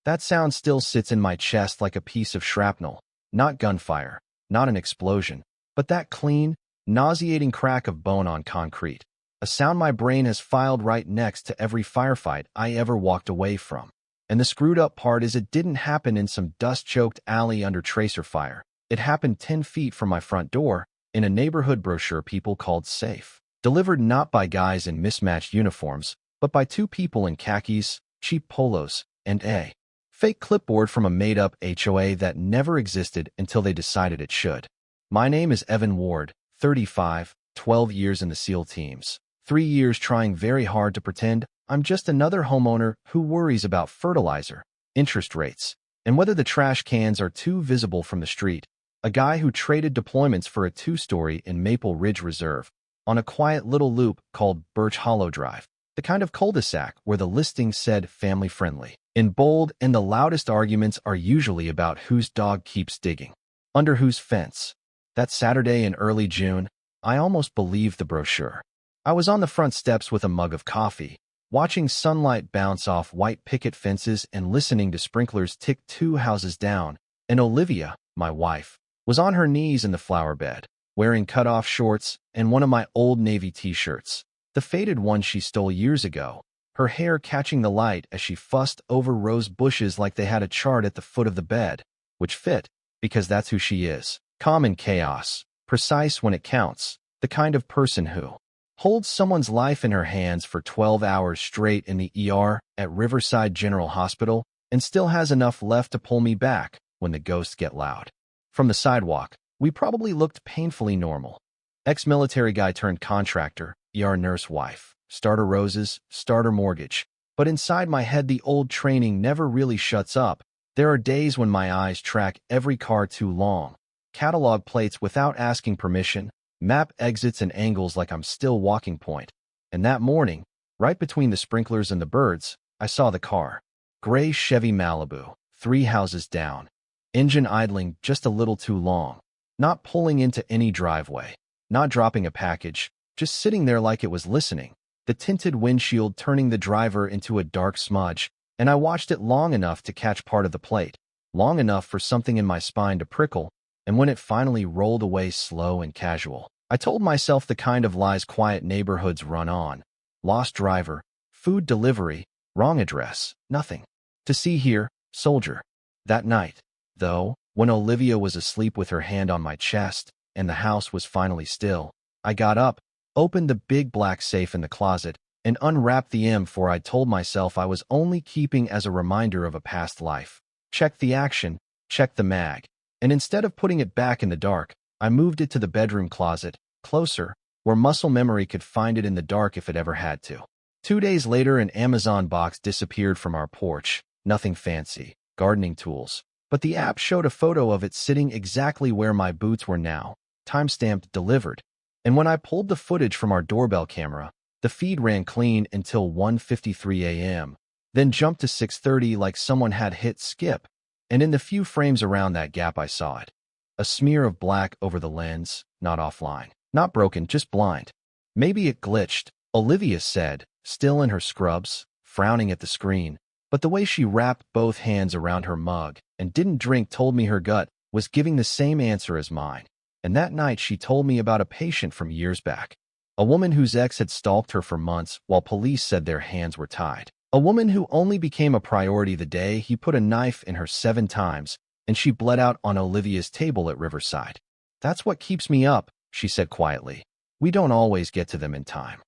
That sound still sits in my chest like a piece of shrapnel. Not gunfire, not an explosion, but that clean, nauseating crack of bone on concrete. A sound my brain has filed right next to every firefight I ever walked away from. And the screwed-up part is it didn't happen in some dust-choked alley under tracer fire. It happened 10 feet from my front door, in a neighborhood brochure people called safe. Delivered not by guys in mismatched uniforms, but by two people in khakis, cheap polos, and a fake clipboard from a made-up HOA that never existed until they decided it should. My name is Evan Ward, 35, 12 years in the SEAL teams. 3 years trying very hard to pretend I'm just another homeowner who worries about fertilizer, interest rates, and whether the trash cans are too visible from the street. A guy who traded deployments for a 2-story in Maple Ridge Reserve, on a quiet little loop called Birch Hollow Drive, the kind of cul-de-sac where the listing said family-friendly in bold, and the loudest arguments are usually about whose dog keeps digging under whose fence. That Saturday in early June, I almost believed the brochure. I was on the front steps with a mug of coffee, watching sunlight bounce off white picket fences and listening to sprinklers tick 2 houses down, and Olivia, my wife, was on her knees in the flower bed, wearing cut-off shorts and one of my old navy t-shirts, the faded one she stole years ago, her hair catching the light as she fussed over rose bushes like they had a chart at the foot of the bed, which fit, because that's who she is. Calm in chaos, precise when it counts, the kind of person who holds someone's life in her hands for 12 hours straight in the ER at Riverside General Hospital and still has enough left to pull me back when the ghosts get loud. From the sidewalk, we probably looked painfully normal. Ex-military guy turned contractor, ER nurse wife, starter roses, starter mortgage. But inside my head the old training never really shuts up. There are days when my eyes track every car too long, catalog plates without asking permission, map exits and angles like I'm still walking point. And that morning, right between the sprinklers and the birds, I saw the car. Gray Chevy Malibu, 3 houses down. Engine idling just a little too long. Not pulling into any driveway. Not dropping a package. Just sitting there like it was listening. The tinted windshield turning the driver into a dark smudge. And I watched it long enough to catch part of the plate. Long enough for something in my spine to prickle. And when it finally rolled away slow and casual, I told myself the kind of lies quiet neighborhoods run on. Lost driver, food delivery, wrong address, nothing to see here, soldier. That night, though, when Olivia was asleep with her hand on my chest, and the house was finally still, I got up, opened the big black safe in the closet, and unwrapped the M4 I'd told myself I was only keeping as a reminder of a past life. Checked the action, checked the mag, and instead of putting it back in the dark, I moved it to the bedroom closet, closer, where muscle memory could find it in the dark if it ever had to. 2 days later, an Amazon box disappeared from our porch. Nothing fancy, gardening tools, but the app showed a photo of it sitting exactly where my boots were now, timestamped delivered. And when I pulled the footage from our doorbell camera, the feed ran clean until 1:53 a.m., then jumped to 6:30 like someone had hit skip, and in the few frames around that gap I saw it. A smear of black over the lens, not offline, not broken, just blind. Maybe it glitched, Olivia said, still in her scrubs, frowning at the screen, but the way she wrapped both hands around her mug and didn't drink told me her gut was giving the same answer as mine. And that night she told me about a patient from years back. A woman whose ex had stalked her for months while police said their hands were tied. A woman who only became a priority the day he put a knife in her 7 times and she bled out on Olivia's table at Riverside. That's what keeps me up, she said quietly. We don't always get to them in time.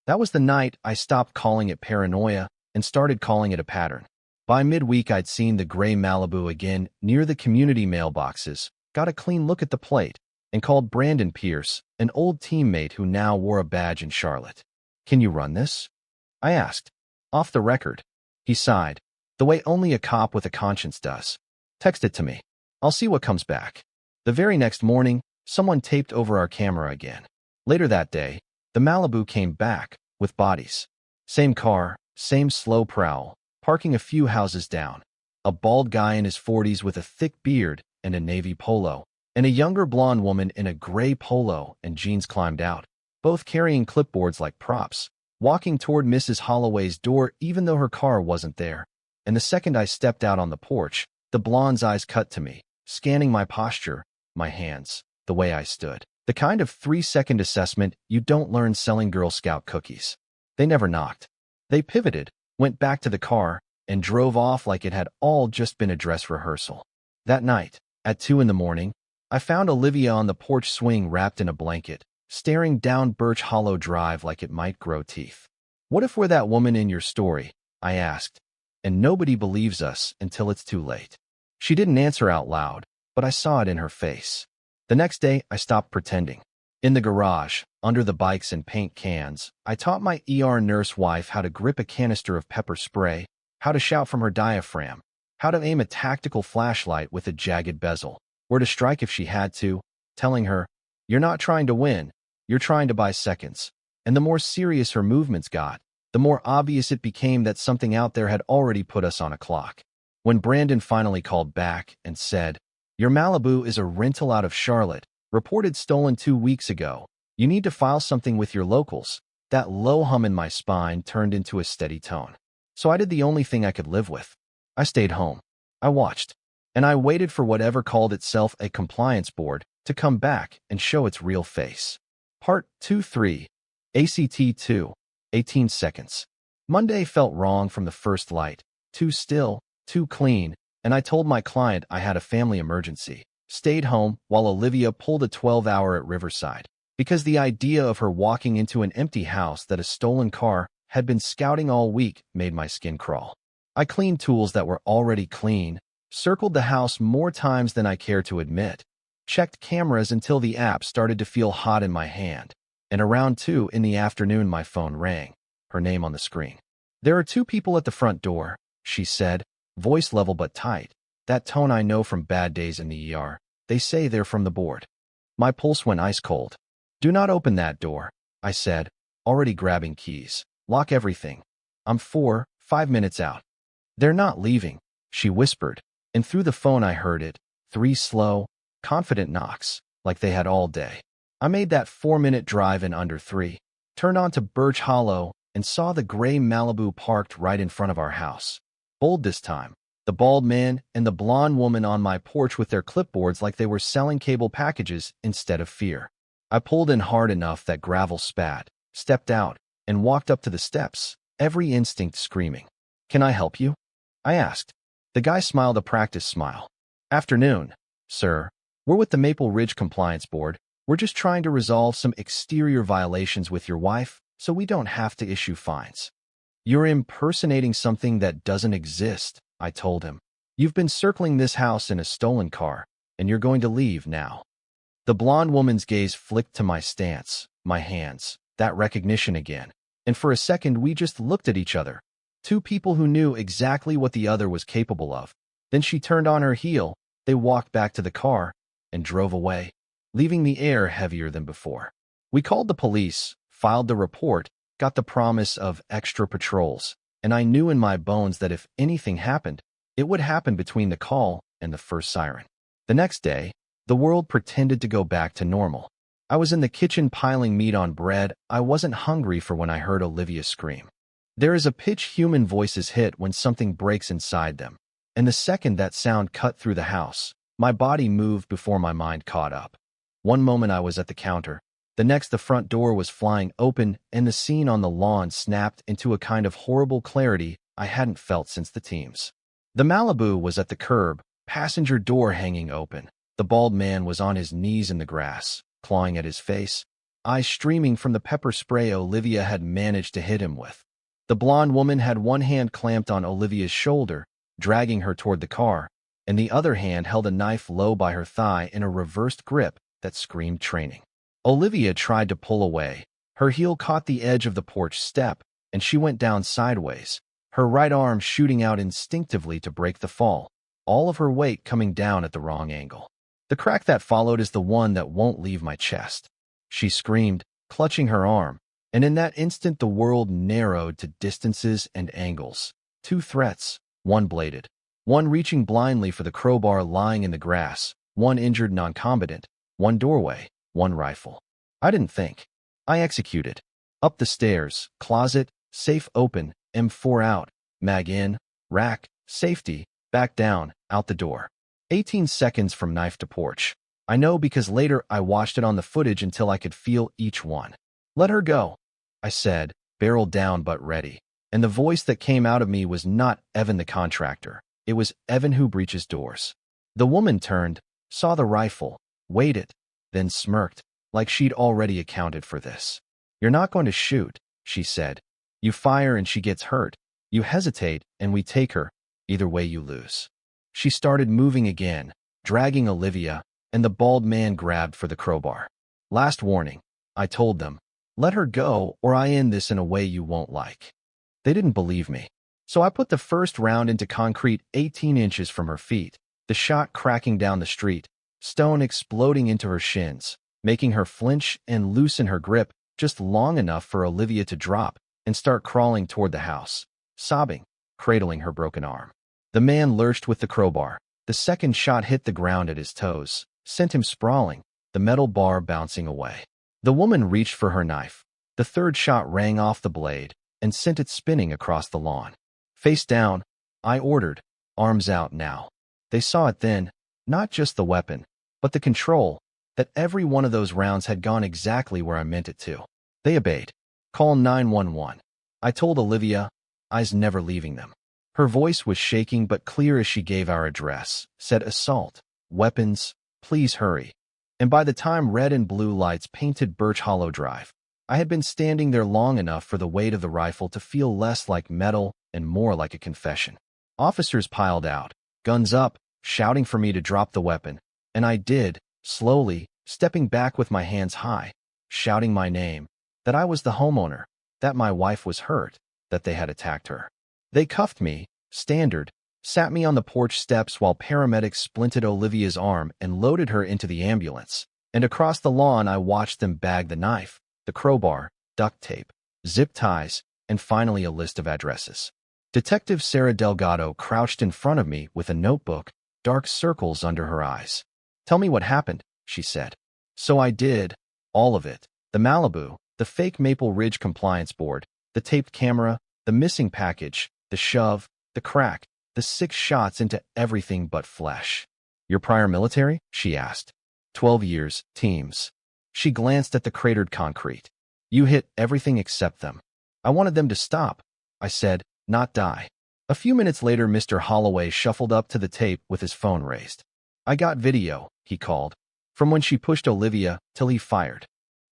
That was the night I stopped calling it paranoia and started calling it a pattern. By midweek I'd seen the gray Malibu again near the community mailboxes, got a clean look at the plate, and called Brandon Pierce, an old teammate who now wore a badge in Charlotte. Can you run this? I asked. Off the record. He sighed, the way only a cop with a conscience does. Text it to me. I'll see what comes back. The very next morning, someone taped over our camera again. Later that day, the Malibu came back, with bodies. Same car, same slow prowl, parking a few houses down. A bald guy in his 40s with a thick beard and a navy polo, and a younger blonde woman in a gray polo and jeans climbed out, both carrying clipboards like props, walking toward Mrs. Holloway's door even though her car wasn't there. and the second I stepped out on the porch, the blonde's eyes cut to me, scanning my posture, my hands, the way I stood. The kind of 3-second assessment you don't learn selling Girl Scout cookies. They never knocked. They pivoted, went back to the car, and drove off like it had all just been a dress rehearsal. That night, at 2 in the morning, I found Olivia on the porch swing wrapped in a blanket, staring down Birch Hollow Drive like it might grow teeth. "What if we're that woman in your story?" I asked. "And nobody believes us until it's too late." She didn't answer out loud, but I saw it in her face. The next day, I stopped pretending. In the garage, under the bikes and paint cans, I taught my nurse wife how to grip a canister of pepper spray, how to shout from her diaphragm, how to aim a tactical flashlight with a jagged bezel, where to strike if she had to, telling her, "You're not trying to win, you're trying to buy seconds." And the more serious her movements got, the more obvious it became that something out there had already put us on a clock. When Brandon finally called back and said, "Your Malibu is a rental out of Charlotte, reported stolen 2 weeks ago. You need to file something with your locals," that low hum in my spine turned into a steady tone. So I did the only thing I could live with. I stayed home. I watched. And I waited for whatever called itself a compliance board to come back and show its real face. Part 2-3. ACT 2. 18 seconds. Monday felt wrong from the first light. Too still, too clean, and I told my client I had a family emergency. Stayed home while Olivia pulled a 12-hour at Riverside, because the idea of her walking into an empty house that a stolen car had been scouting all week made my skin crawl. I cleaned tools that were already clean, circled the house more times than I care to admit, checked cameras until the app started to feel hot in my hand, and around 2 in the afternoon my phone rang, her name on the screen. "There are 2 people at the front door," she said, voice level but tight, that tone I know from bad days in the ER. "They say they're from the board." My pulse went ice cold. "Do not open that door," I said, already grabbing keys. "Lock everything. I'm 5 minutes out." "They're not leaving," she whispered, and through the phone I heard it, 3 slow, confident knocks, like they had all day. I made that 4-minute drive in under 3, turned onto Birch Hollow, and saw the gray Malibu parked right in front of our house. Bold this time. The bald man and the blonde woman on my porch with their clipboards like they were selling cable packages instead of fear. I pulled in hard enough that gravel spat, stepped out, and walked up to the steps, every instinct screaming. "Can I help you?" I asked. The guy smiled a practice smile. "Afternoon, sir. We're with the Maple Ridge Compliance Board. We're just trying to resolve some exterior violations with your wife, so we don't have to issue fines." "You're impersonating something that doesn't exist," I told him. "You've been circling this house in a stolen car, and you're going to leave now." The blonde woman's gaze flicked to my stance, my hands, that recognition again, and for a second we just looked at each other. 2 people who knew exactly what the other was capable of. Then she turned on her heel, they walked back to the car, and drove away, leaving the air heavier than before. We called the police, filed the report, got the promise of extra patrols, and I knew in my bones that if anything happened, it would happen between the call and the first siren. The next day, the world pretended to go back to normal. I was in the kitchen piling meat on bread I wasn't hungry for when I heard Olivia scream. There is a pitch human voices hit when something breaks inside them, and the second that sound cut through the house, my body moved before my mind caught up. One moment I was at the counter, the next the front door was flying open and the scene on the lawn snapped into a kind of horrible clarity I hadn't felt since the teens. The Malibu was at the curb, passenger door hanging open. The bald man was on his knees in the grass, clawing at his face, eyes streaming from the pepper spray Olivia had managed to hit him with. The blonde woman had one hand clamped on Olivia's shoulder, dragging her toward the car, and the other hand held a knife low by her thigh in a reversed grip that screamed training. Olivia tried to pull away. Her heel caught the edge of the porch step, and she went down sideways, her right arm shooting out instinctively to break the fall, all of her weight coming down at the wrong angle. The crack that followed is the one that won't leave my chest. She screamed, clutching her arm, and in that instant the world narrowed to distances and angles. 2 threats, one bladed, one reaching blindly for the crowbar lying in the grass, one injured non-combatant, one doorway, one rifle. I didn't think. I executed. Up the stairs, closet, safe open, M4 out, mag in, rack, Safety, back down, out the door. 18 seconds from knife to porch. I know because later I watched it on the footage until I could feel each one. Let her go, I said, barrel down but ready. And the voice that came out of me was not Evan the contractor. It was Evan who breaches doors. The woman turned, saw the rifle, waited, then smirked, like she'd already accounted for this. You're not going to shoot, she said. You fire and she gets hurt. You hesitate and we take her. Either way you lose. She started moving again, dragging Olivia, and the bald man grabbed for the crowbar. Last warning, I told them. Let her go or I end this in a way you won't like. They didn't believe me. So I put the first round into concrete 18 inches from her feet, the shot cracking down the street, stone exploding into her shins, making her flinch and loosen her grip just long enough for Olivia to drop and start crawling toward the house, sobbing, cradling her broken arm. The man lurched with the crowbar. The second shot hit the ground at his toes, sent him sprawling, the metal bar bouncing away. The woman reached for her knife. The third shot rang off the blade and sent it spinning across the lawn. Face down, I ordered, arms out now. They saw it then, not just the weapon, but the control, that every one of those rounds had gone exactly where I meant it to. They obeyed. Call 911. I told Olivia, I's never leaving them. Her voice was shaking but clear as she gave our address, said assault, weapons, please hurry. And by the time red and blue lights painted Birch Hollow Drive, I had been standing there long enough for the weight of the rifle to feel less like metal and more like a confession. Officers piled out, guns up, shouting for me to drop the weapon, and I did, slowly, stepping back with my hands high, shouting my name, that I was the homeowner, that my wife was hurt, that they had attacked her. They cuffed me, standard, sat me on the porch steps while paramedics splinted Olivia's arm and loaded her into the ambulance, and across the lawn I watched them bag the knife, the crowbar, duct tape, zip ties, and finally a list of addresses. Detective Sarah Delgado crouched in front of me with a notebook, dark circles under her eyes. Tell me what happened, she said. So I did, all of it. The Malibu, the fake Maple Ridge compliance board, the taped camera, the missing package, the shove, the crack, the 6 shots into everything but flesh. Your prior military? She asked. 12 years, teams. She glanced at the cratered concrete. You hit everything except them. I wanted them to stop, I said, not die. A few minutes later, Mr. Holloway shuffled up to the tape with his phone raised. I got video, he called, from when she pushed Olivia till he fired.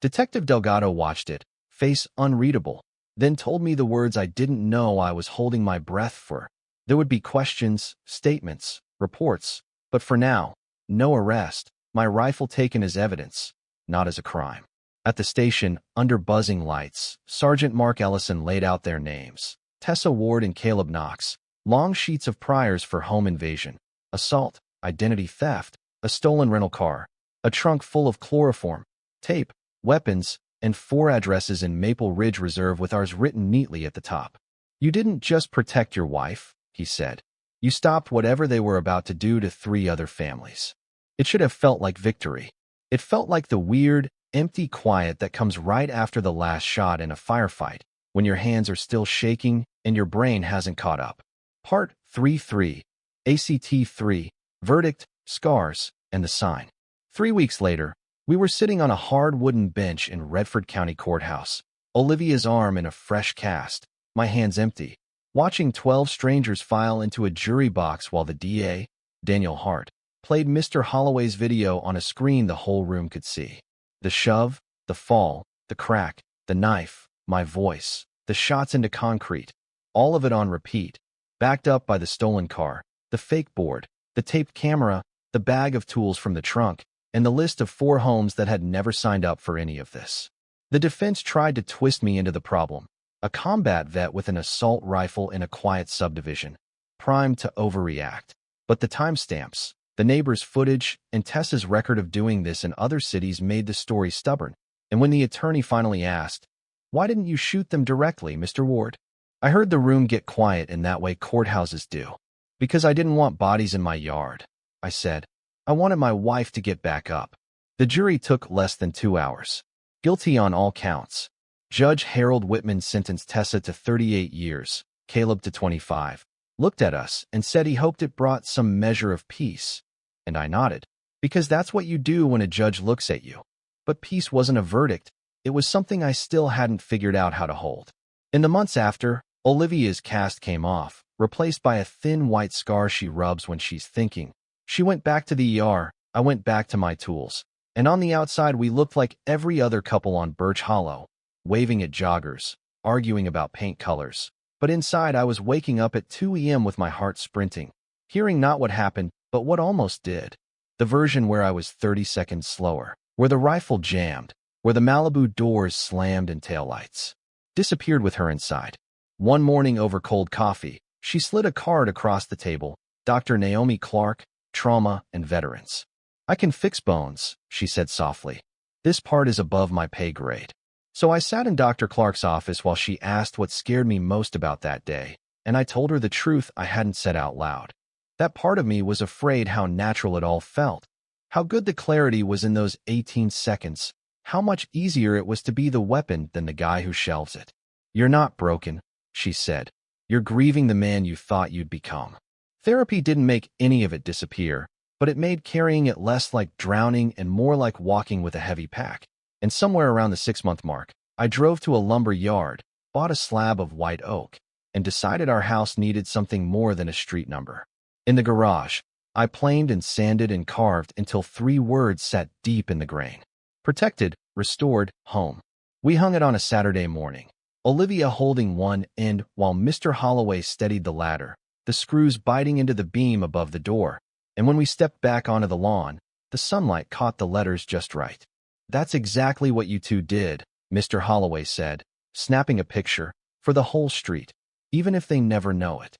Detective Delgado watched it, face unreadable, then told me the words I didn't know I was holding my breath for. There would be questions, statements, reports, but for now, no arrest, my rifle taken as evidence, not as a crime. At the station, under buzzing lights, Sergeant Mark Ellison laid out their names. Tessa Ward and Caleb Knox, long sheets of priors for home invasion, assault, identity theft, a stolen rental car, a trunk full of chloroform, tape, weapons, and 4 addresses in Maple Ridge Reserve with ours written neatly at the top. You didn't just protect your wife, he said. You stopped whatever they were about to do to 3 other families. It should have felt like victory. It felt like the weird, empty quiet that comes right after the last shot in a firefight, when your hands are still shaking and your brain hasn't caught up. Part 3-3, ACT 3, verdict, scars, and the sign. 3 weeks later, we were sitting on a hard wooden bench in Redford County Courthouse, Olivia's arm in a fresh cast, my hands empty, watching 12 strangers file into a jury box while the DA, Daniel Hart, played Mr. Holloway's video on a screen the whole room could see. The shove, the fall, the crack, the knife, my voice, the shots into concrete, all of it on repeat, backed up by the stolen car, the fake board, the taped camera, the bag of tools from the trunk, and the list of 4 homes that had never signed up for any of this. The defense tried to twist me into the problem, a combat vet with an assault rifle in a quiet subdivision, primed to overreact. But the timestamps, the neighbors' footage, and Tessa's record of doing this in other cities made the story stubborn. And when the attorney finally asked, "Why didn't you shoot them directly, Mr. Ward?" I heard the room get quiet in that way courthouses do. Because I didn't want bodies in my yard, I said. I wanted my wife to get back up. The jury took less than 2 hours. Guilty on all counts. Judge Harold Whitman sentenced Tessa to 38 years, Caleb to 25, looked at us, and said he hoped it brought some measure of peace. And I nodded, because that's what you do when a judge looks at you. But peace wasn't a verdict. It was something I still hadn't figured out how to hold. In the months after, Olivia's cast came off, replaced by a thin white scar she rubs when she's thinking. She went back to the ER, I went back to my tools. And on the outside we looked like every other couple on Birch Hollow, waving at joggers, arguing about paint colors. But inside I was waking up at 2 a.m. with my heart sprinting, hearing not what happened, but what almost did. The version where I was 30 seconds slower, where the rifle jammed, where the Malibu doors slammed and taillights disappeared with her inside. One morning over cold coffee, she slid a card across the table, Dr. Naomi Clark, Trauma and Veterans. I can fix bones, she said softly. This part is above my pay grade. So I sat in Dr. Clark's office while she asked what scared me most about that day, and I told her the truth I hadn't said out loud. That part of me was afraid how natural it all felt, how good the clarity was in those 18 seconds, how much easier it was to be the weapon than the guy who shelves it. You're not broken, she said. You're grieving the man you thought you'd become. Therapy didn't make any of it disappear, but it made carrying it less like drowning and more like walking with a heavy pack. And somewhere around the 6-month mark, I drove to a lumber yard, bought a slab of white oak, and decided our house needed something more than a street number. In the garage, I planed and sanded and carved until 3 words sat deep in the grain. Protected, restored, home. We hung it on a Saturday morning, Olivia holding one end while Mr. Holloway steadied the ladder, the screws biting into the beam above the door. And when we stepped back onto the lawn, the sunlight caught the letters just right. That's exactly what you two did, Mr. Holloway said, snapping a picture for the whole street, even if they never know it.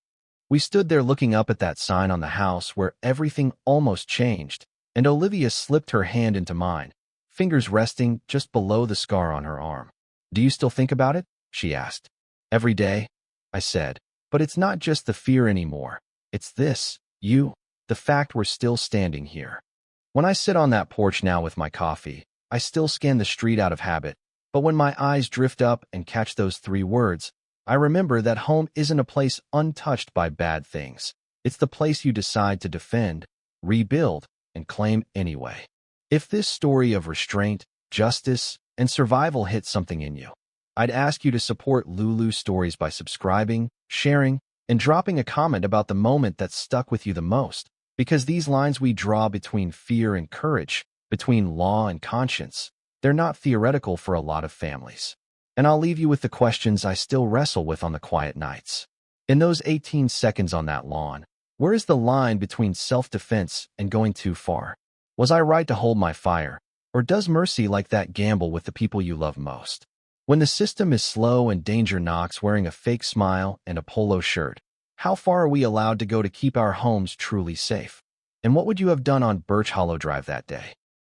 We stood there looking up at that sign on the house where everything almost changed, and Olivia slipped her hand into mine, fingers resting just below the scar on her arm. Do you still think about it? She asked. Every day, I said. But it's not just the fear anymore. It's this, the fact we're still standing here. When I sit on that porch now with my coffee, I still scan the street out of habit, but when my eyes drift up and catch those 3 words, I remember that home isn't a place untouched by bad things. It's the place you decide to defend, rebuild, and claim anyway. If this story of restraint, justice, and survival hits something in you, I'd ask you to support LULU Stories by subscribing, sharing, and dropping a comment about the moment that stuck with you the most, because these lines we draw between fear and courage, between law and conscience, they're not theoretical for a lot of families. And I'll leave you with the questions I still wrestle with on the quiet nights. In those 18 seconds on that lawn, where is the line between self-defense and going too far? Was I right to hold my fire, or does mercy like that gamble with the people you love most? When the system is slow and danger knocks wearing a fake smile and a polo shirt, how far are we allowed to go to keep our homes truly safe? And what would you have done on Birch Hollow Drive that day?